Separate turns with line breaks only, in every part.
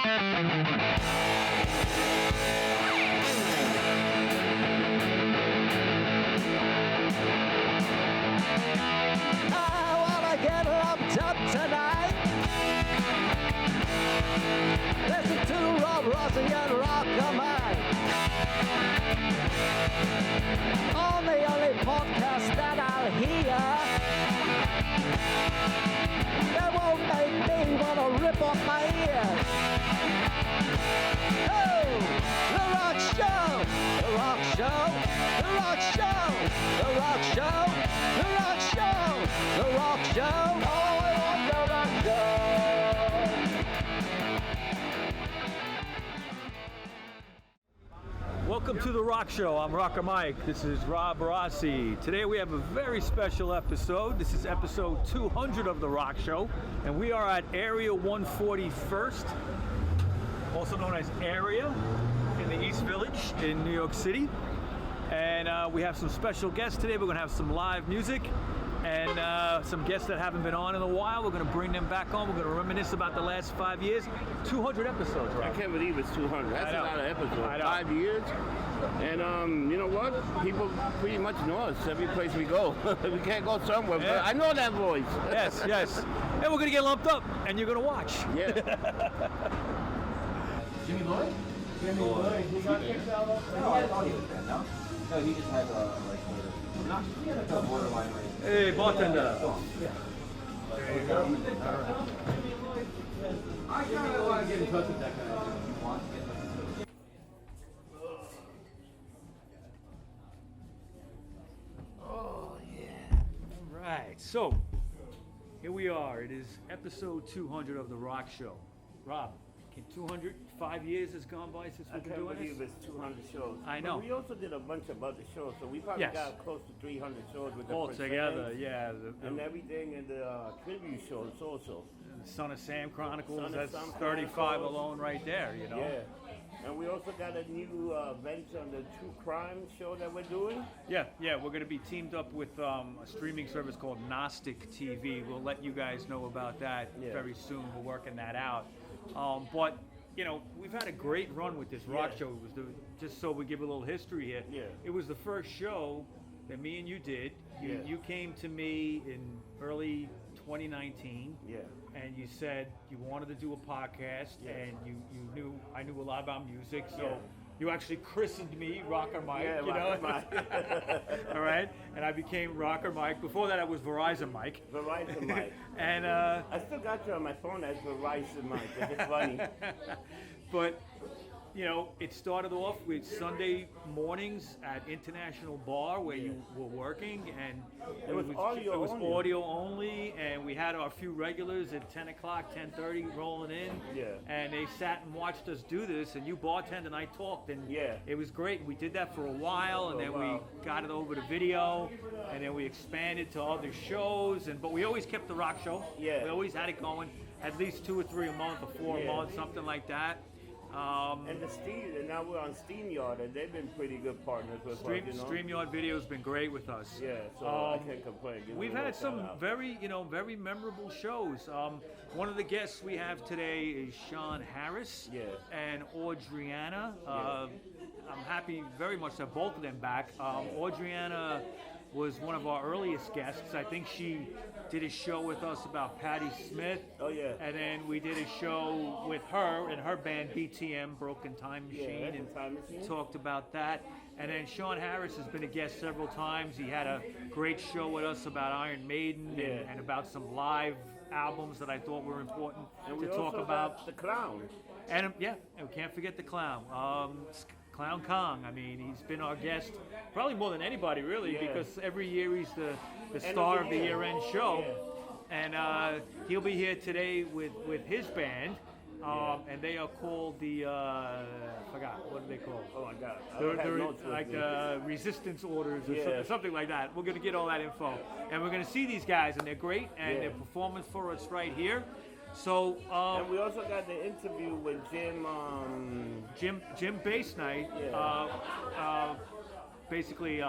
Listen to Rob Rossi and RockerMike on the only podcast that I'll hear that won't make me wanna rip off my ears. Oh, the Rock Show, the Rock Show, the Rock Show, the Rock Show, the Rock Show, the Rock Show. Oh, I want the Rock Show.
Welcome to the Rock Show. I'm RockerMike. This is Rob Rossi. Today we have a very special episode. This is episode 200 of the Rock Show, and we are at Area 141st, also known as Area, in the East Village in New York City. And we have some special guests today. We're going to have some live music and some guests that haven't been on in a while. We're going to bring them back on. We're going to reminisce about the last 5 years. 200 episodes, right?
I can't believe it's 200. That's a lot of episodes. 5 years. And you know what? People pretty much know us every place we go. We can't go somewhere, but I know that voice.
Yes, yes. And we're going to get lumped up, and you're going to watch.
Yeah.
Jimmy Lloyd? Jimmy Lloyd. He's not kicked out of No, I thought he was dead, no? No, he just had he had a borderline race.
Hey, bartender.
Yeah. There you go. I kind of want to get in touch with that guy. If you want to get in touch with him.
Oh, yeah. All right. So, here we are. It is episode 200 of the Rock Show. Rob, 205 years has gone by since we've been doing this?
I can't believe it's 200 shows.
I know.
But we also did a bunch of other shows, so we probably got close to 300 shows with the
all together, yeah.
And everything in the tribute shows also.
The Son of Sam Chronicles,
Son of
that's
Sam
35
Chronicles.
Alone right there, you know?
Yeah. And we also got a new venture on the true crime show that we're doing.
Yeah, we're going to be teamed up with a streaming service called Gnostic TV. We'll let you guys know about that very soon. We're working that out. But, you know, we've had a great run with this rock show. It was just so we give a little history here.
Yeah.
It was the first show that me and you did. You came to me in early 2019.
Yeah.
And you said you wanted to do a podcast, and you knew I knew a lot about music, so you actually christened me RockerMike, you know? All right, and I became RockerMike. Before that, I was Verizon Mike.
Verizon Mike.
And
I still got you on my phone as Verizon Mike. It's funny.
But you know, it started off with Sunday mornings at International Bar where you were working, and
it was
audio only, and we had our few regulars at 10 o'clock, 10:30 rolling in, and they sat and watched us do this, and you bartended and I talked, and it was great. We did that for a while, and then we got it over to video, and then we expanded to other shows, but we always kept the rock show. We always had it going, at least 2 or 3 a month or 4 a month, something like that.
And now we're on StreamYard, and they've been pretty good partners with us.
StreamYard Video's been great with us.
Yeah, so I can't complain.
We've had some very memorable shows. One of the guests we have today is Sean Harris and Audriana. I'm happy very much to have both of them back. Audriana was one of our earliest guests. I think she did a show with us about Patti Smith.
Oh, yeah.
And then we did a show with her and her band BTM, Broken Time Machine, and talked about that. And then Sean Harris has been a guest several times. He had a great show with us about Iron Maiden and about some live albums that I thought were important to talk about.
The Clown.
And and we can't forget the Clown. Clown Kong. I mean, he's been our guest probably more than anybody, really, because every year he's the star of the year-end show. And he'll be here today with his band. And they are called the, I forgot, what are they called?
Oh my God.
They're like resistance orders or something like that. We're going to get all that info. And we're going to see these guys, and they're great, and their performance for us right here. So,
and we also got the interview with Jim
Bass Night. Basically,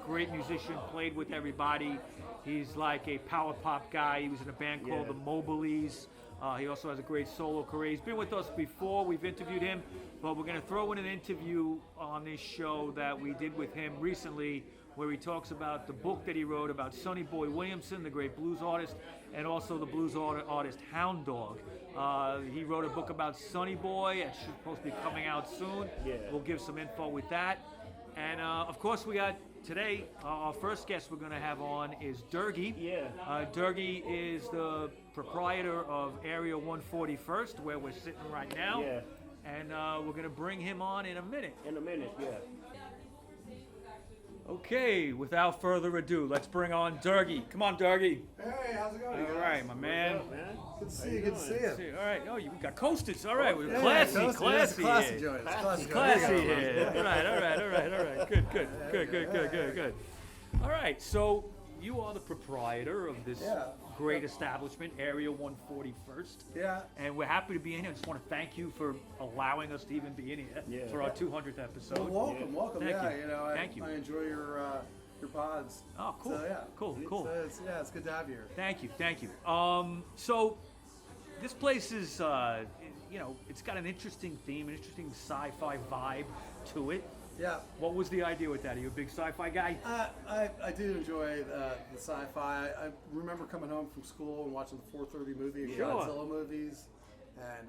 great musician, played with everybody. He's like a power pop guy. He was in a band called the Mobilees. He also has a great solo career. He's been with us before. We've interviewed him, but we're going to throw in an interview on this show that we did with him recently, where he talks about the book that he wrote about Sonny Boy Williamson, the great blues artist, and also the blues artist Hound Dog. He wrote a book about Sonny Boy. It's supposed to be coming out soon.
Yeah.
We'll give some info with that. And of course, we got today, our first guest we're going to have on is Durgy.
Yeah.
Durgy is the proprietor of Area 141st, where we're sitting right now.
Yeah.
And we're going to bring him on in a minute.
In a minute, yeah.
Okay, without further ado, let's bring on Durgy. Come on, Durgy.
Hey, how's it going?
All right, my man.
What's up, man?
Good to see you. Good to see you.
All right. Oh, you got coasters. All right. We're
Yeah,
classy,
it's
classy,
classy
here.
joint. It's classy joint.
Classy
There you go.
here. All right. Good. All right. So you are the proprietor of this
Yeah.
great establishment, Area 141st.
Yeah.
And we're happy to be in here. I just want to thank you for allowing us to even be in here
Yeah.
for our 200th episode.
Well, welcome.
Thank
yeah,
you.
know,
Thank you.
I enjoy your pods.
Oh, cool.
So, yeah.
Cool.
It's good to have you here.
Thank you. So this place is, it's got an interesting theme, an interesting sci-fi vibe to it.
Yeah.
What was the idea with that? Are you a big sci-fi guy?
I do enjoy the sci-fi. I remember coming home from school and watching the 4:30 movie and
Sure.
Godzilla movies, and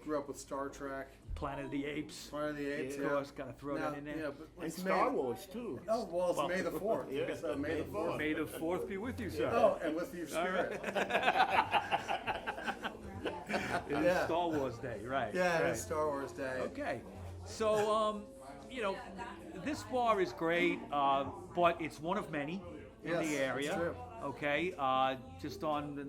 grew up with Star Trek,
Planet of the Apes.
Planet of the Apes.
Of course, gotta throw that in there.
Yeah, but
And
it's
Star
May,
Wars, too.
Oh, well, it's
Well,
May the 4th.
yeah,
So May the 4th.
May the 4th be with you, sir.
Oh, and with your spirit.
It is
yeah.
Star Wars Day, right?
Yeah,
right.
it's Star Wars Day.
Okay. So, this bar is great, but it's one of many in
Yes,
the area.
that's true.
Okay. Just on the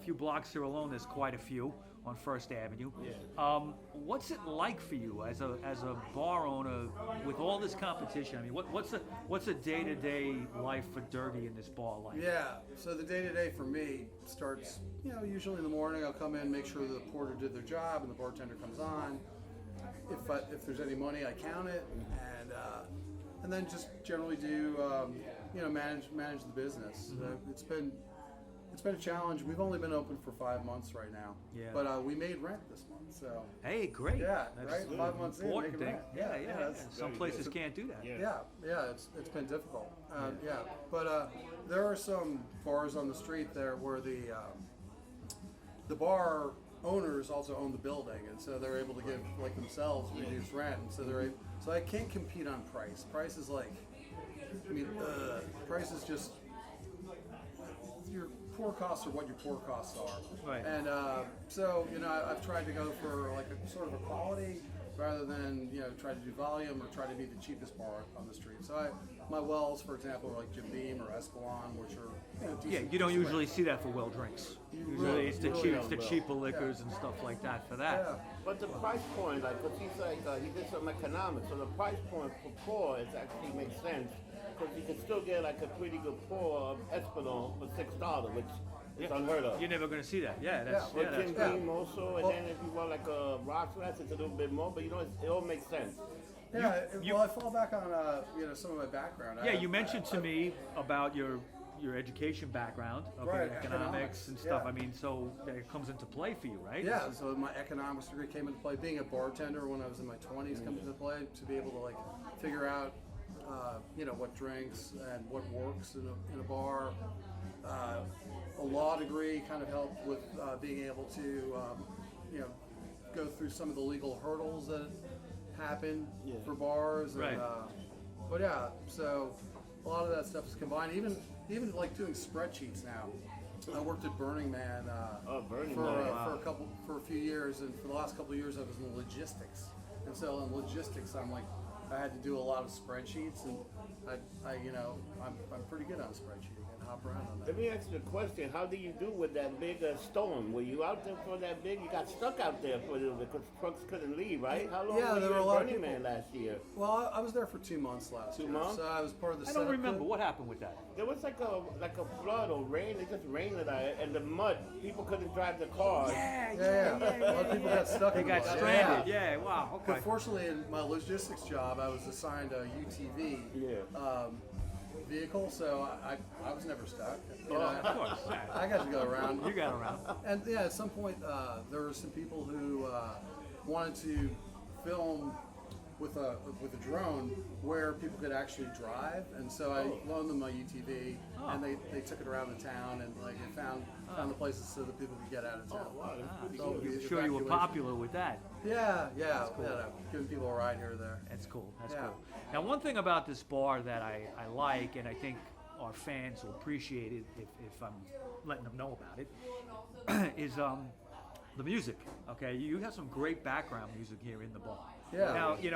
few blocks here alone, there's quite a few on First Avenue.
Yeah.
What's it like for you as a bar owner with all this competition? I mean, what's a day-to-day life for Durgy in this bar like?
Yeah, so the day-to-day for me starts, usually in the morning. I'll come in, make sure the porter did their job, and the bartender comes on. If there's any money, I count it, and then just generally do, manage the business.
Mm-hmm.
It's been a challenge. We've only been open for 5 months right now.
Yeah.
But we made rent this month, so.
Hey, great.
Yeah,
That's
right?
an
5 months in,
important
making
thing.
rent.
Yeah.
that's-
Some places can't do that.
Yeah.
Yeah, it's been difficult. But there are some bars on the street there where the bar owners also own the building, and so they're able to give themselves reduced rent. And so I can't compete on price. Price is price is just your pour costs are what your pour costs are.
Right.
And so I've tried to go for like a sort of a quality rather than try to do volume or try to be the cheapest bar on the street. So my wells, for example, are like Jim Beam or Espelon, which are decent,
You don't
decent
usually
rent.
see that for well drinks. Usually
really-
it's
you
the
really
cheap, it's the
don't,
cheaper liquors and stuff like that for that.
Yeah.
But the price point, because he's he did some economics, so the price point for pour actually makes sense, because you can still get like a pretty good pour of Espelon for $6, which is unheard of.
You're never going to see that. Yeah, that's
Yeah,
yeah,
But
that's
Jim Beam also, and
Well-
then if you want like a Rockshow, it's a little bit more, but it all makes sense.
Yeah,
you-
well, I fall back on some of my background.
Yeah, you mentioned to me about your education background, okay,
Right,
economics and stuff.
yeah.
I mean, so it comes into play for you, right?
Yeah, so my economics degree came into play. Being a bartender when I was in my 20s comes into play to be able to figure out, what drinks and what works in a bar. A law degree kind of helped with being able to, go through some of the legal hurdles that happen for bars. And,
Right.
But yeah, so a lot of that stuff is combined. Even like doing spreadsheets now. I worked at Burning Man
Burning
for,
Man.
for a few years, and for the last couple of years I was in logistics. And so in logistics, I had to do a lot of spreadsheets, and I'm pretty good on spreadsheeting and hop around on that.
Let me ask you a question. How did you do with that big storm? Were you out there for that big? You got stuck out there for a little bit because trucks couldn't leave, right? How long
Yeah,
were
there
you
were a
at
lot of
Burning
people.
Man last year?
Well, I was there for 2 months last
2
year.
months?
So I was part of the
I don't
setup
remember
crew.
what happened with that.
There was like a flood or rain. It just rained and the mud. People couldn't drive the cars.
Yeah. A lot of people got stuck.
They
in
got
the bus.
stranded. Yeah. Wow. Okay.
But fortunately, in my logistics job, I was assigned a UTV.
Yeah.
vehicle, so I was never stuck. You know,
Of course.
I got to go around.
You got around.
And yeah, at some point, there were some people who wanted to film with a drone where people could actually drive, and so I loaned them my UTV, and they took it around the town and like they found the places so that people could get out of town. So
I'm sure you were popular with that.
Yeah,
cool.
giving people a ride here or there.
That's cool. That's
Yeah.
cool. Now, one thing about this bar that I like, and I think our fans will appreciate it if I'm letting them know about it, is the music. Okay, you have some great background music here in the bar.
Yeah.
Now, you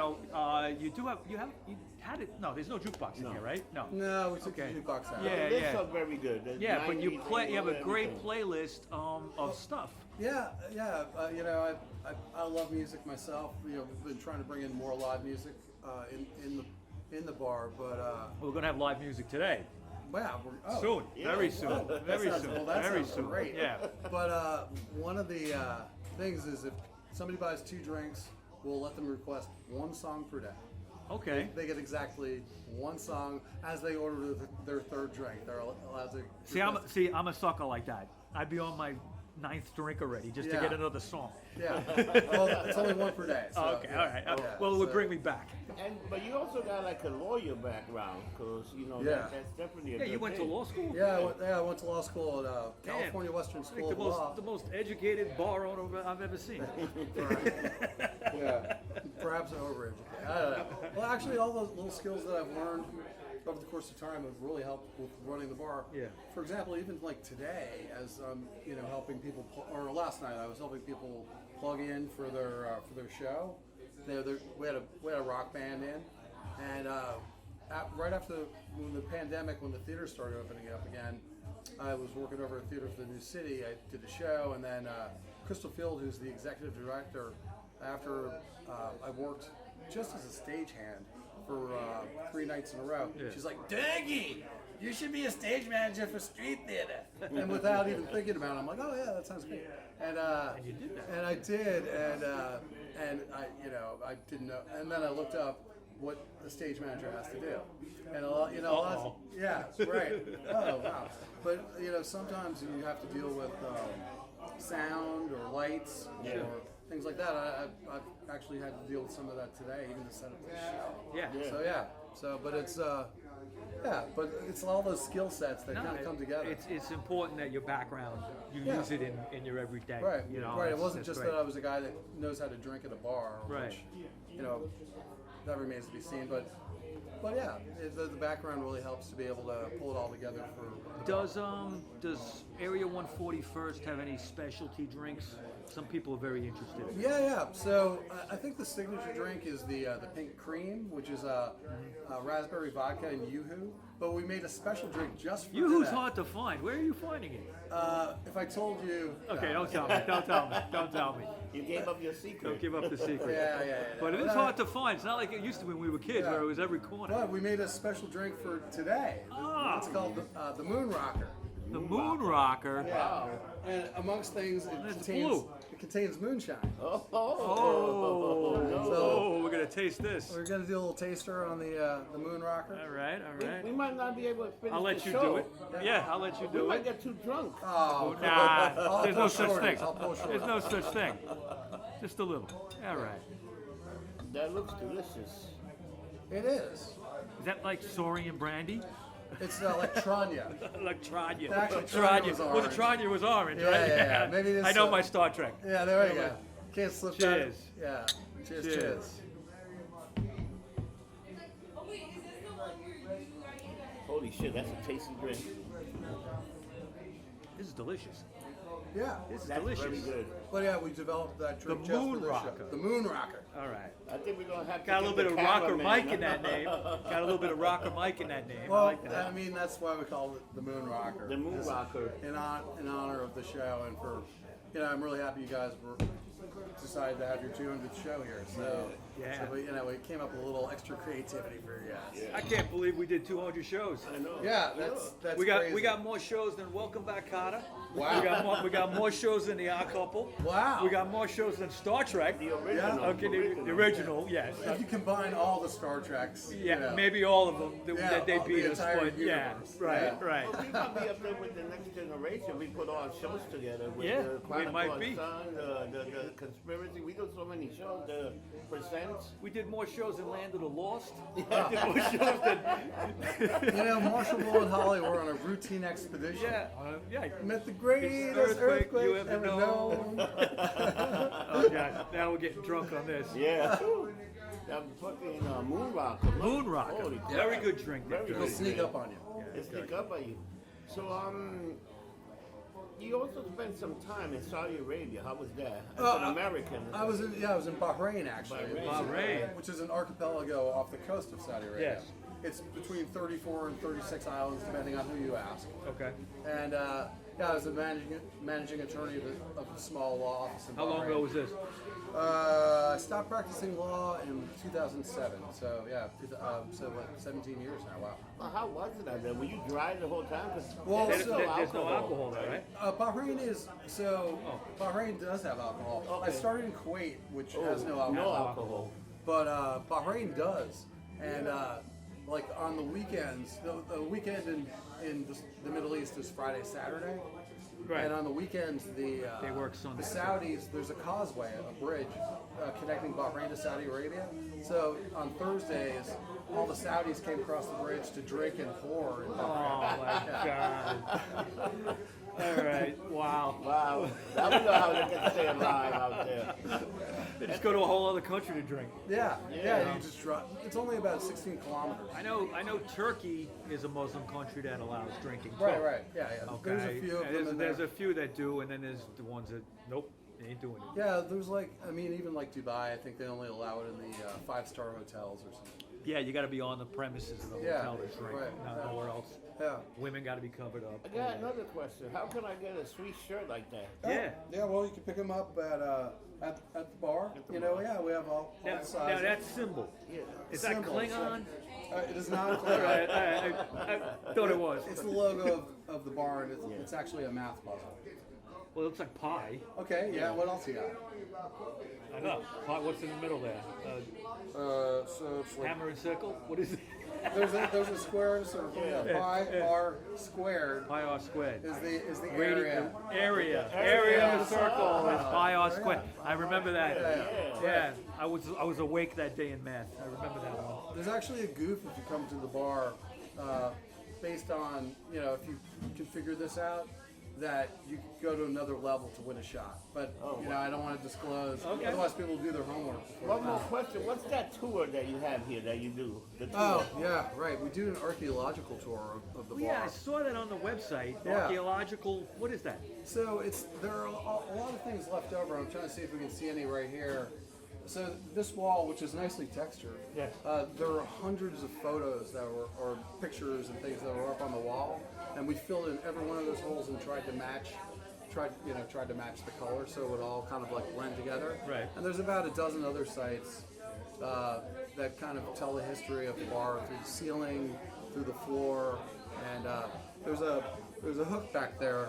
had it. No, there's no jukebox in here, right? No.
No, we took
Okay.
the jukebox out.
Yeah.
The lists are very good. There's
Yeah, but you
90s,
have a
and
great
everything.
playlist of stuff.
Yeah. I love music myself. We've been trying to bring in more live music in the bar, but
We're gonna have live music today.
wow,
Soon, very soon, very
sounds-
soon,
well, that
very
sounds
soon.
great.
Yeah.
But one of the things is if somebody buys 2 drinks, we'll let them request 1 song per day.
Okay.
They get exactly 1 song as they order their 3rd drink. They're allowed to.
See, I'm a sucker like that. I'd be on my 9th drink already just to
Yeah.
get another song.
Yeah. Well, it's only 1 per day. So,
Okay,
yeah.
all right.
Yeah,
Well, it would
so-
bring me back.
But you also got like a lawyer background, because
Yeah.
that's definitely a
Yeah,
good
you went to
thing.
law school?
Yeah, I went to law school at California Western
I
School
think
of Law.
the most educated bar owner I've ever seen.
Yeah, perhaps an overage. I don't know. Well, actually, all those little skills that I've learned over the course of time have really helped with running the bar.
Yeah.
For example, even like today, as helping people, or last night, I was helping people plug in for their show. We had a rock band in, and right after when the pandemic, when the theater started opening up again, I was working over at Theater for the New City. I did the show, and then Crystal Field, who's the executive director, after I worked just as a stagehand for 3 nights in a row.
Yeah.
She's like, Durgy, you should be a stage manager for street theater. And without even thinking about it, I'm like, oh yeah, that sounds great. And
you did that.
And I did, and I didn't know. And then I looked up what the stage manager has to do. And a lot, yeah, right. Oh wow. But sometimes you have to deal with sound or lights or things like that. I've actually had to deal with some of that today, even to set up this show.
Yeah.
So yeah. But it's all those skill sets that kind of come together.
It's important that your background, you
Yeah.
use it in your everyday.
Right. Right. It
that's-
wasn't
that's
just
great.
that I was a guy that knows how to drink at a bar,
Right.
which that remains to be seen. But yeah, the background really helps to be able to pull it all together for.
Does Area 141st have any specialty drinks? Some people are very interested.
Yeah. So I think the signature drink is the pink cream, which is raspberry vodka and yoo-hoo. But we made a special drink just for
Yoo-hoo's
today.
hard to find. Where are you finding it?
If I told you.
Okay, don't tell me. Don't tell me. Don't tell me.
You gave up your secret.
Don't give up the secret.
Yeah.
But it is hard to find. It's not like it used to when we were kids,
Yeah.
where it was every corner.
But we made a special drink for today.
Ah.
It's called the Moon Rocker.
The Moon Rocker.
Yeah. And amongst things,
It's blue.
it contains moonshine.
Oh,
So-
we're gonna taste this.
We're gonna do a little taster on the Moon Rocker.
All right.
We might not be able to finish
I'll let
the
you
show.
do it. Yeah, I'll let you
We
do
might
it.
get too drunk.
Oh,
Nah, there's no
pull
such
shorties.
thing.
I'll pull shorties.
There's no such thing. Just a little. All right.
That looks delicious.
It is.
Is that like Saurian brandy?
It's like Tranya.
Like Tranya.
Actually, Tranya was
Well, the
orange.
Tranya was orange,
Yeah,
right?
yeah. Maybe this,
I know my Star Trek.
Yeah, there we go. Can't slip that.
Cheers.
Yeah. Cheers.
Cheers.
Cheers.
Holy shit, that's a tasty drink.
This is delicious.
Yeah.
This is
That's
delicious.
very good.
But yeah, we developed that drink
The
just
Moon
for this
Rocker.
show. The Moon Rocker.
All right.
I think we're gonna have to
Got a little
get
bit of
the
Rocker
cameraman.
Mike in that name. Got a little bit of Rocker Mike in that name. I
Well,
like that.
I mean, that's why we call it the Moon Rocker.
The Moon
It's
Rocker.
In honor of the show, and for, I'm really happy you guys were decided to have your 200th show here. So,
Yeah.
so we, we came up with a little extra creativity for you guys.
I can't believe we did 200 shows.
I know.
Yeah, that's
We got
crazy.
we got more shows than Welcome Back, Carter.
Wow.
We got more shows than The Odd Couple.
Wow.
We got more shows than Star Trek.
The original.
Yeah.
Okay, the original, yes.
If you combine all the Star Treks,
Yeah, maybe all of them that they
the
beat us.
entire
But yeah,
universe.
right,
Yeah.
right.
Well, we might be up there with the next generation. We put our shows together with
Yeah,
the
we might
Chronicle
be.
of Sun, the Conspiracy. We do so many shows. The Percents.
We did more shows than Land of the Lost. We did more shows than
Marshall Bull and Holly were on a routine expedition.
yeah.
Met the greatest
Earthquake
earthquake
you ever known. Oh God, now we're getting drunk on this.
Yeah. That fucking moon rocker.
Moon Rocker.
Holy crap.
Very good drink.
Very
It'll
good.
sneak up on you.
They sneak up at you. So, you also spent some time in Saudi Arabia. How was that? As an American.
I was in Bahrain actually.
Bahrain.
Which is an archipelago off the coast of Saudi Arabia.
Yes.
It's between 34 and 36 islands, depending on who you ask.
Okay.
And I was a managing attorney of a small law office in Bahrain.
How long ago was this?
I stopped practicing law in 2007. So yeah, so what, 17 years now. Wow.
Well, how was it out there? Were you dry the whole time? 'Cause
Well,
there's
There's no alcohol there, right?
Bahrain is Bahrain does have alcohol. I
Okay.
started in Kuwait, which has no alcohol.
No alcohol.
But Bahrain does, and like on the weekends, the weekend in the Middle East is Friday, Saturday,
Right.
and on the weekends
They work Sunday.
The Saudis, there's a causeway, a bridge connecting Bahrain to Saudi Arabia. So on Thursdays, all the Saudis came across the bridge to drink and whore. In
Oh
Bahrain.
my God. All right. Wow.
Wow. That was how they can stay alive out there.
They just go to a whole other country to drink.
Yeah, you just drive. It's only about 16 kilometers.
I know Turkey is a Muslim country that allows drinking. too.
Right. Yeah.
Okay.
There's a few of them in
There's
there.
a few that do, and then there's the ones that nope, they ain't doing it.
Yeah, there's even like Dubai, I think they only allow it in the 5-star hotels or something.
Yeah, you got to be on the premises of the
Yeah,
hotel to drink.
right.
Nowhere else.
Yeah.
Women got to be covered up.
I got another question. How can I get a sweet shirt like that?
Yeah.
Yeah, well, you can pick them up at the bar. We have all
Now,
sizes.
now that symbol,
Yeah.
is that
Symbol,
Klingon?
It is not
All
Klingon.
right, I thought it was.
It's the logo of the bar, and it's actually a math puzzle.
Well, it looks like pie.
Okay, yeah, what else you got?
I know. Pie, what's in the middle there?
So it's like,
Hammer and sickle? What is it?
there's a square and a circle.
Yeah.
Pi r squared
Pi r squared.
is the area.
Area of the circle is pi r squared. I remember that. Yeah. I was awake that day in math. I remember that one.
There's actually a goof if you come to the bar, based on if you can figure this out, that you can go to another level to win a shot. But I don't want to disclose.
Okay.
Otherwise, people do their homework.
One more question. What's that tour that you have here that you do? The tour.
Oh yeah, right. We do an archaeological tour of the bar.
Yeah, I saw that on the website.
Yeah.
Archaeological. What is that?
So there are a lot of things left over. I'm trying to see if we can see any right here. So this wall, which is nicely textured,
Yes.
there are hundreds of photos that were, or pictures and things that were up on the wall, and we filled in every one of those holes and tried to match the color so it would all kind of like blend together.
Right.
And there's about a dozen other sites that kind of tell the history of the bar through the ceiling, through the floor, and there's a hook back there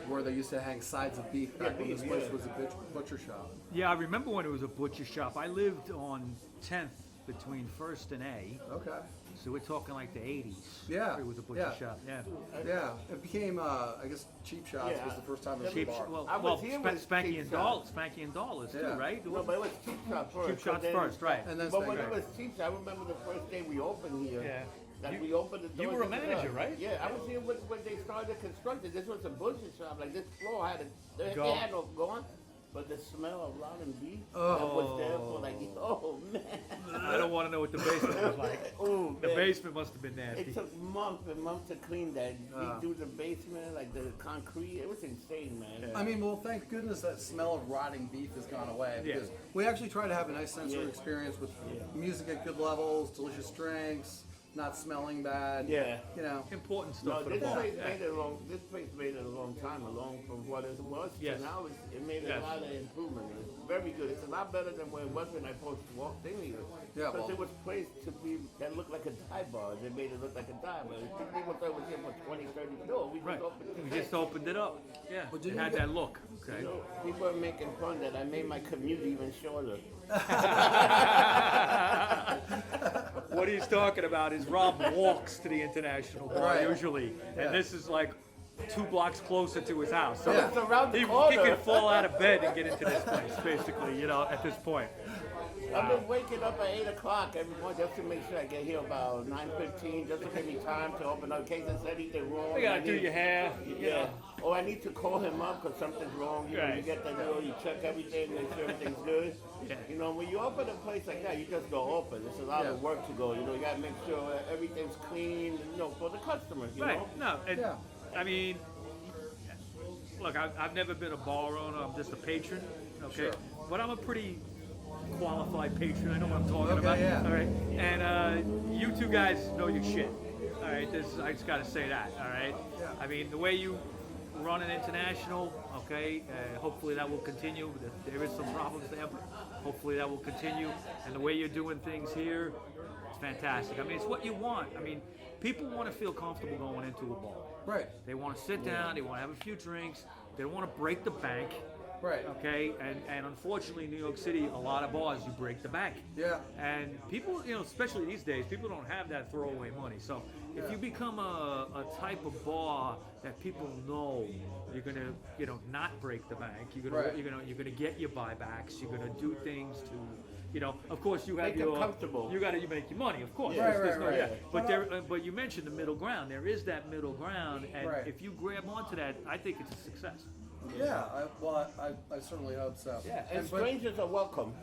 where they used to hang sides of beef back when this place was a butcher shop.
Yeah, I remember when it was a butcher shop. I lived on 10th between 1st and A.
Okay.
So we're talking like the 80s.
Yeah,
It was a butcher
yeah.
shop. Yeah.
Yeah, it became, I guess, Cheap Shots was the first time it was a
Cheap,
bar.
I was here with
Spanky
Cheap
and
Shots.
Spanky and Dollars too,
Yeah.
right?
No, but it was Cheap Shot first.
Cheap Shots
then-
first, right?
And then
But when
Spanky.
it was Cheap Shot, I remember the first day we opened here.
Yeah.
That we opened the
you
doors.
were a
and stuff.
manager, right?
Yeah, I was here when they started constructing. This was a butcher shop. Like this floor they
Go.
had no going, but the smell of rotten beef that was there for like, oh man.
I don't want to know what the basement was like.
Oh,
The
man.
basement must have been nasty.
It took months and months to clean that. Redo the basement, like the concrete. It was insane, man.
I mean, well, thank goodness that smell of rotting beef has gone away, because we actually try to have a nice sensory experience with music at good levels, delicious drinks, not smelling bad.
Yeah.
You know.
Important
No,
stuff for the
this
bar.
place
Yeah.
made it a long. This place made it a long time, along from what it was.
Yes.
To now it made
Yes.
a lot of improvement. It's very good. It's a lot better than when it was when I first walked in here.
Yeah,
Because
well-
it was placed to be that looked like a dive bar. They made it look like a dive bar. People thought it was here for 20, 30 years. No, we
Right.
just opened it.
We just opened it up. Yeah.
Well,
It
didn't
had
you
that look. Okay.
So people are making fun that I made my commute even shorter.
What he's talking about is Rob walks to the International Bar
Right.
usually, and
Yeah.
this is like 2 blocks closer to his house. So
Yeah.
It's around the
he
corner.
can fall out of bed and get into this place, basically, at this point.
I've been waking up at 8 o'clock every morning just to make sure I get here about 9:15, just to give me time to open up in case there's anything wrong.
You gotta
I
do
need-
your hair.
Yeah. Or I need to call him up because something's wrong. You know, you
Right.
get the deal, you check everything, make sure everything's good.
Yeah.
You know, when you open a place like that, you just go open. It's a lot of
Yeah.
work to go. You know, you gotta make sure everything's clean, for the customers, you
Right.
know?
No. And,
Yeah.
I mean, look, I've never been a bar owner. I'm just a patron. Okay.
Sure.
But I'm a pretty qualified patron. I know what I'm talking
Okay,
about.
yeah.
All right. And you two guys know your shit. All right. I just got to say that. All right.
Yeah.
I mean, the way you run an international, okay, hopefully that will continue. There is some problems there, but hopefully that will continue. And the way you're doing things here, it's fantastic. I mean, it's what you want. I mean, people want to feel comfortable going into a bar.
Right.
They want to sit down. They want to have a few drinks. They don't want to break the bank.
Right.
Okay, and unfortunately in New York City, a lot of bars you break the bank.
Yeah.
And people, especially these days, people don't have that throwaway money. So if you become a type of bar that people know you're gonna, not break the bank, you're gonna,
Right.
you're gonna get your buybacks, you're gonna do things to, of course you have
Make them
your,
comfortable.
you make your money, of course.
Yeah.
There's
Right,
no-
right.
But but you mentioned the middle ground. There is that middle ground, and
Right.
if you grab onto that, I think it's a success.
Yeah. I certainly hope so.
Yeah, and
but-
strangers are welcome.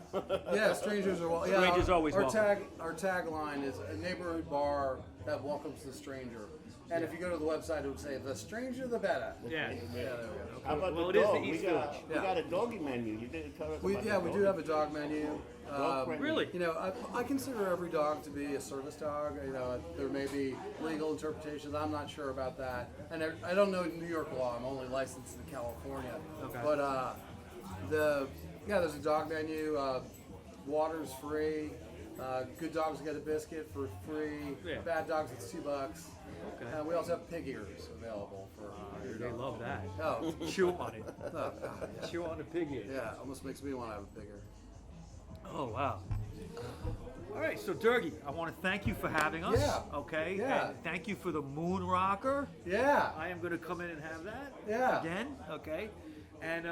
Yeah, strangers are welcome.
Strangers always welcome.
Our tagline is a neighborhood bar that welcomes the stranger. And if you go to the website, it would say the stranger the better.
Yeah.
Yeah, there we go.
How about
Well,
the
it is the
dog?
East
we got,
Village.
we got a doggy menu. You didn't tell us
We
about the
do
dog.
have a dog menu.
Dog friendly.
Really?
I consider every dog to be a service dog. There may be legal interpretations. I'm not sure about that, and I don't know New York law. I'm only licensed in California.
Okay.
But there's a dog menu. Water's free. Good dogs get a biscuit for free.
Yeah.
Bad dogs, it's $2.
Okay.
We also have pig ears available for your
They
dog.
love that.
Oh,
Chew on it.
oh, God, yeah.
Chew on the pig ear.
Yeah, almost makes me want to have a pig ear.
Oh, wow. All right, so Durgy, I want to thank you for having us.
Yeah.
Okay.
Yeah.
And thank you for the moon rocker.
Yeah.
I am going to come in and have that.
Yeah.
Again. Okay. And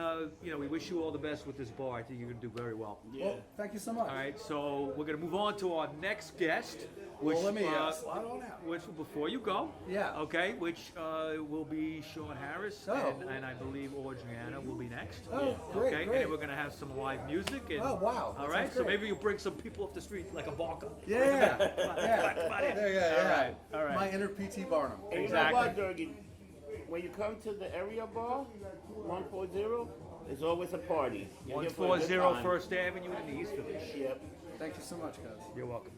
we wish you all the best with this bar. I think you're going to do very well.
Well, thank you so much.
All right, so we're going to move on to our next guest. Which,
Well, let me slide on out.
Which, before you go,
Yeah.
okay, which will be Sean Harris,
Oh.
and I believe Audriana will be next.
Oh, great,
Okay, and
great.
then we're going to have some live music. And,
Oh, wow, that
All right,
sounds
so
great.
maybe you'll bring some people off the street like a barker.
Yeah.
Come on in.
Yeah.
All right, all right.
My inner P.T. Barnum.
And
Exactly.
you know what, Durgy? When you come to the area bar, 140, there's always a party. You're here for a good
140
time.
First Avenue in the East Village.
Yep.
Thank you so much, guys.
You're welcome.